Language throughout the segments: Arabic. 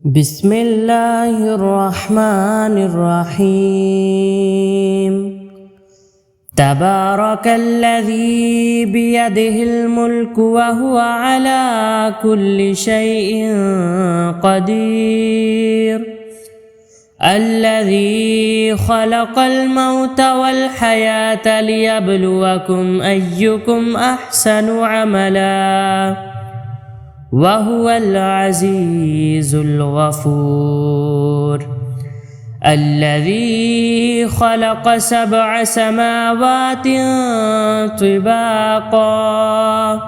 بسم الله الرحمن الرحيم تبارك الذي بيده الملك وهو على كل شيء قدير الذي خلق الموت والحياة ليبلوكم أيكم أحسن عملا وهو العزيز الغفور الذي خلق 7 سماوات طباقا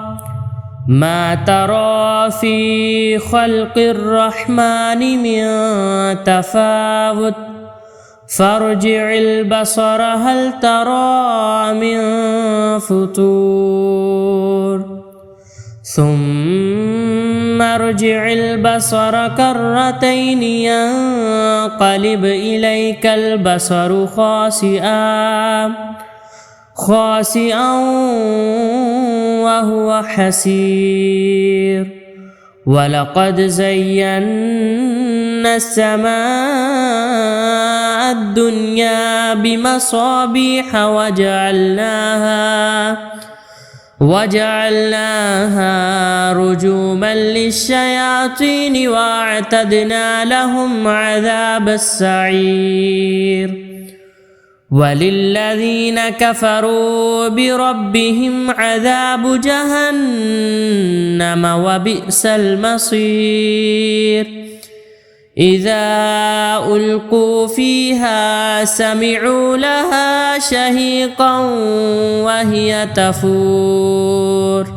ما ترى في خلق الرحمن من تفاوت فارجع البصر هل ترى من فطور ثم ارجع البصر كرتين ينقلب إليك البصر خاسئا وهو حسير ولقد زينا السماء الدنيا بمصابيح وجعلناها رجوما للشياطين واعتدنا لهم عذاب السعير وللذين كفروا بربهم عذاب جهنم وبئس المصير إذا ألقوا فيها سمعوا لها شهيقا وهي تفور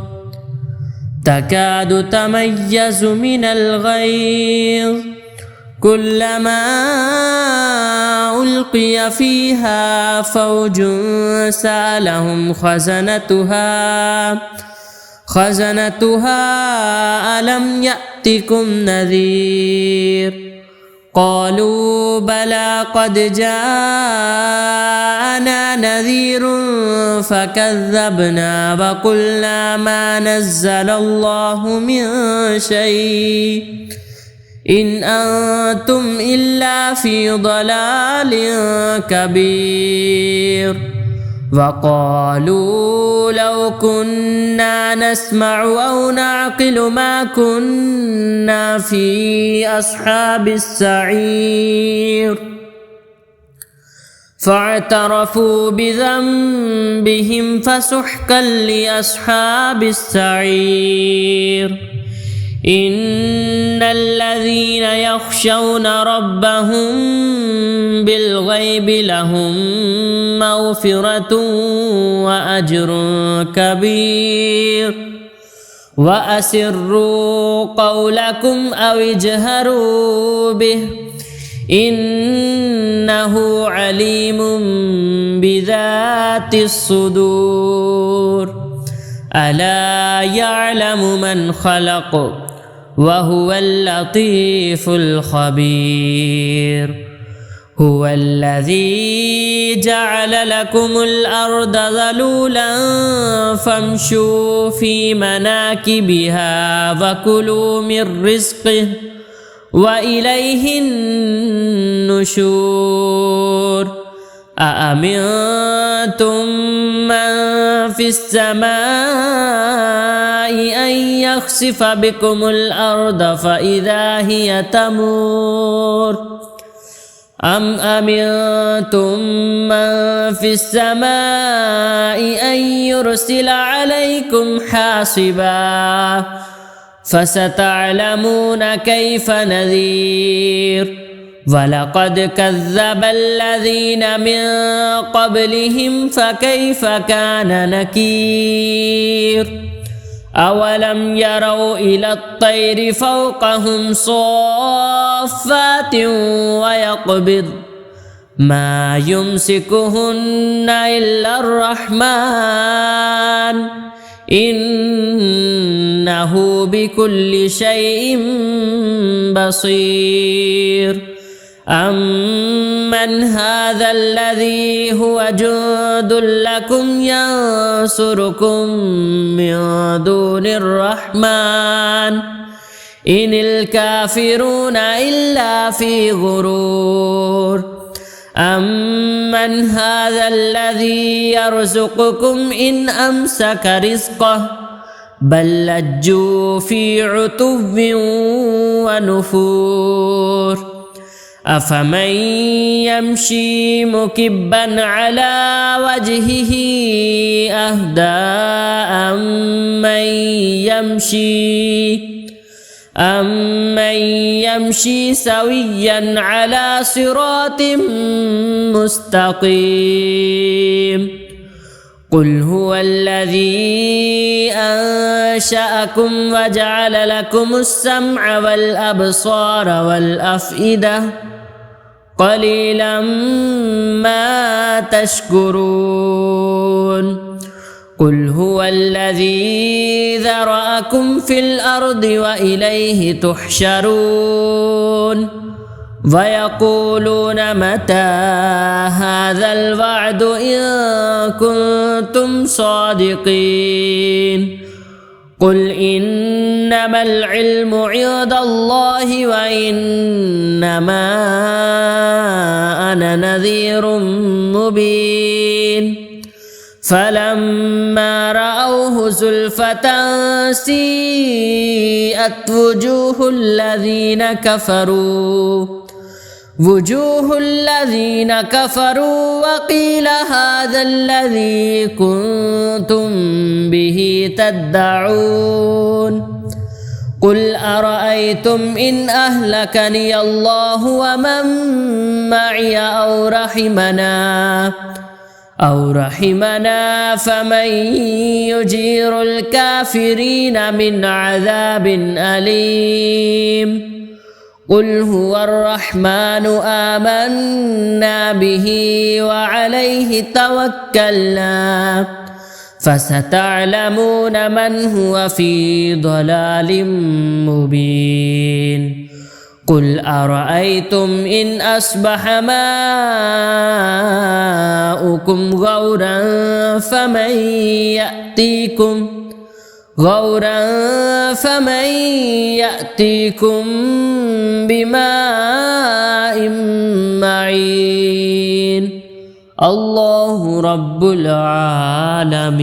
تكاد تميز من الغيظ كلما ألقي فيها فوج سألهم خزنتها ألم يأتكم نذير قالوا بلى قد جاءنا نذير فكذبنا وقلنا ما نزل الله من شيء إن أنتم إلا في ضلال كبير وقالوا لو كنا نسمع أو نعقل ما كنا في أصحاب السعير فاعترفوا بذنبهم فسحقا لأصحاب السعير إن الذين يخشون ربهم بالغيب لهم مغفرة وأجر كبير وأسروا قولكم أو اجهروا به إنه عليم بذات الصدور ألا يعلم من خلق وهو اللطيف الخبير هو الذي جعل لكم الأرض ذلولا فامشوا في مناكبها وكلوا من رزقه وإليه النشور أأمنتم من في السماء أن يخسف بكم الأرض فإذا هي تمور أم أمنتم من في السماء أن يرسل عليكم حاصبا فستعلمون كيف نذير ولقد كذب الذين من قبلهم فكيف كان نكير أولم يروا إلى الطير فوقهم صافات ويقبض ما يمسكهن إلا الرحمن إنه بكل شيء بصير أمن هذا الذي هو جند لكم ينصركم من دون الرحمن إن الكافرون إلا في غرور أمن هذا الذي يرزقكم إن أمسك رزقه بل لجوا في عتو ونفور أفمن يمشي مكبا على وجهه أهدى أمن يمشي سويا على صراط مستقيم قل هو الذي أنشأكم وجعل لكم السمع والأبصار والأفئدة قليلا ما تشكرون قل هو الذي ذرأكم في الأرض وإليه تحشرون ويقولون متى هذا الوعد إن كنتم صادقين قل إنما العلم عند الله وإنما أنا نذير مبين فلما رأوه زلفة سيئت وجوه الذين كفروا وقيل هذا الذي كنتم به تدعون قل أرأيتم إن أهلكني الله ومن معي أو رحمنا فمن يجير الكافرين من عذاب أليم قل هو الرحمن آمنا به وعليه توكلنا فستعلمون من هو في ضلال مبين قل أرأيتم إن أصبح ماؤكم غورا فمن يأتيكم بماء معين الله رب العالمين.